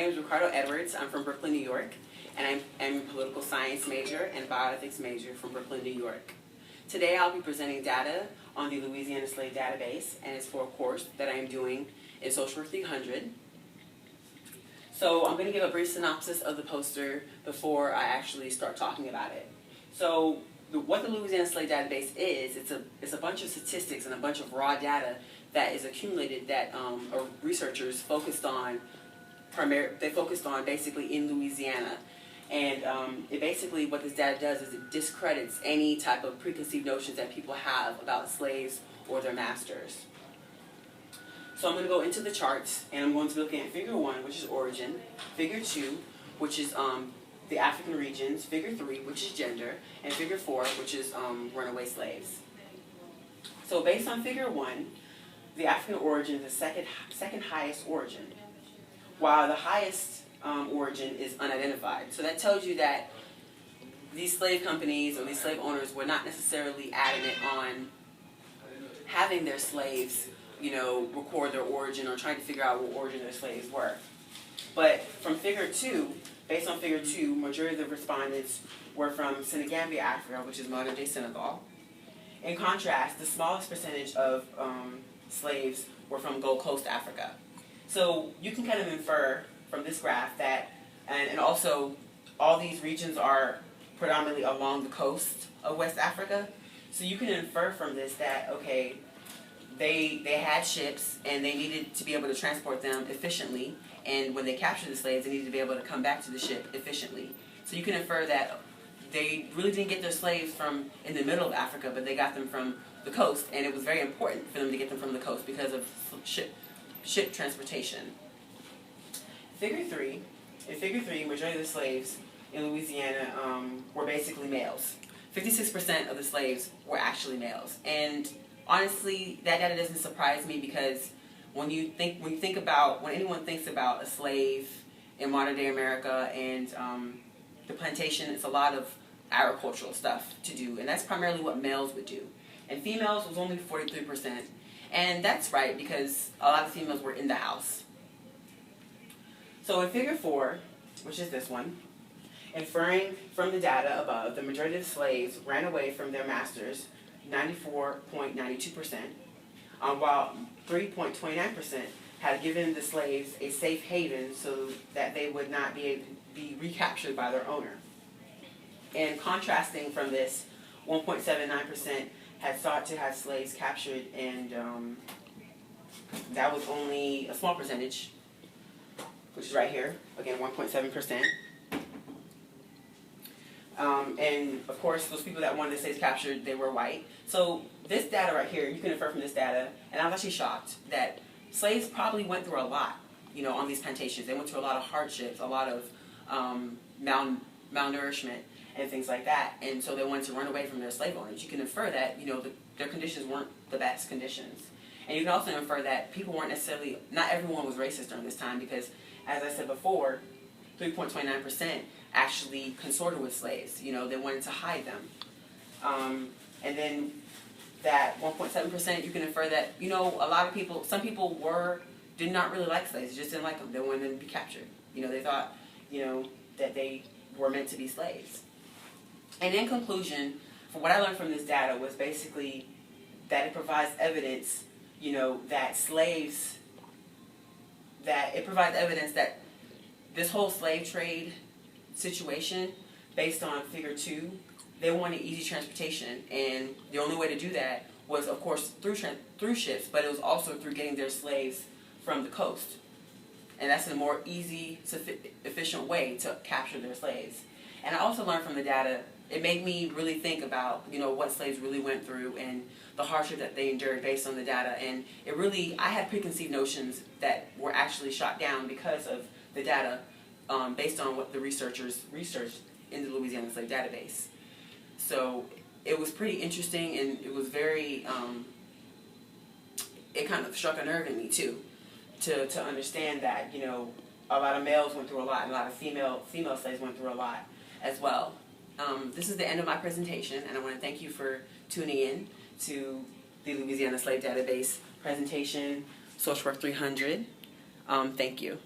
name is Ricardo Edwards. I'm from Brooklyn, New York, and I'm a political science major and bioethics major from Brooklyn, New York. Today I'll be presenting data on the Louisiana Slave Database, and it's for a course that I am doing in Social Work 300. So I'm going to give a brief synopsis of the poster before I actually start talking about it. So what the Louisiana Slave Database is, it's a bunch of statistics and a bunch of raw data that is accumulated that researchers focused on basically in Louisiana. And it basically, what this data does is it discredits any type of preconceived notions that people have about slaves or their masters. So I'm going to go into the charts, and I'm going to be looking at Figure 1, which is origin, Figure 2, which is the African regions, Figure 3, which is gender, and Figure 4, which is runaway slaves. So based on Figure 1, the African origin is the second highest origin, while the highest origin is unidentified. So that tells you that these slave companies or these slave owners were not necessarily adamant on having their slaves, record their origin or trying to figure out what origin their slaves were. But from Figure 2, based on Figure 2, majority of the respondents were from Senegambia, Africa, which is modern-day Senegal. In contrast, the smallest percentage of slaves were from Gold Coast, Africa. So you can kind of infer from this graph that, and also all these regions are predominantly along the coast of West Africa. So you can infer from this that, okay, they had ships and they needed to be able to transport them efficiently, and when they captured the slaves, they needed to be able to come back to the ship efficiently. So you can infer that they really didn't get their slaves from in the middle of Africa, but they got them from the coast, and it was very important for them to get them from the coast because of ship transportation. In Figure 3, majority of the slaves in Louisiana were basically males. 56% of the slaves were actually males, and honestly, that data doesn't surprise me because when anyone thinks about a slave in modern day America and the plantation, it's a lot of agricultural stuff to do, and that's primarily what males would do. And females was only 43%, and that's right because a lot of females were in the house. So in Figure 4, which is this one, inferring from the data above, the majority of slaves ran away from their masters, 94.92%, while 3.29% had given the slaves a safe haven so that they would not be able to be recaptured by their owner. And contrasting from this, 1.79% had sought to have slaves captured, and that was only a small percentage, which is right here, again 1.7%. And of course, those people that wanted the slaves captured, they were white. So this data right here, you can infer from this data, and I was actually shocked that slaves probably went through a lot, on these plantations. They went through a lot of hardships, a lot of malnourishment, and things like that. And so they wanted to run away from their slave owners. You can infer that, their conditions weren't the best conditions. And you can also infer that people weren't necessarily, not everyone was racist during this time because, as I said before, 3.29% actually consorted with slaves. They wanted to hide them. And then that 1.7%, you can infer that, some people did not really like slaves, just didn't like them. They wanted them to be captured. They thought, that they were meant to be slaves. And in conclusion, from what I learned from this data was basically that it provides evidence, it provides evidence that this whole slave trade situation, based on Figure 2, they wanted easy transportation, and the only way to do that was, of course, through ships, but it was also through getting their slaves from the coast. And that's a more easy, efficient way to capture their slaves. And I also learned from the data, it made me really think about, what slaves really went through and the hardship that they endured based on the data. And I had preconceived notions that were actually shot down because of the data based on what the researchers researched in the Louisiana Slave Database. So it was pretty interesting, and it was very, it kind of struck a nerve in me too, to understand that, a lot of males went through a lot, and a lot of female slaves went through a lot as well. This is the end of my presentation, and I want to thank you for tuning in to the Louisiana Slave Database presentation, Social Work 300. Thank you.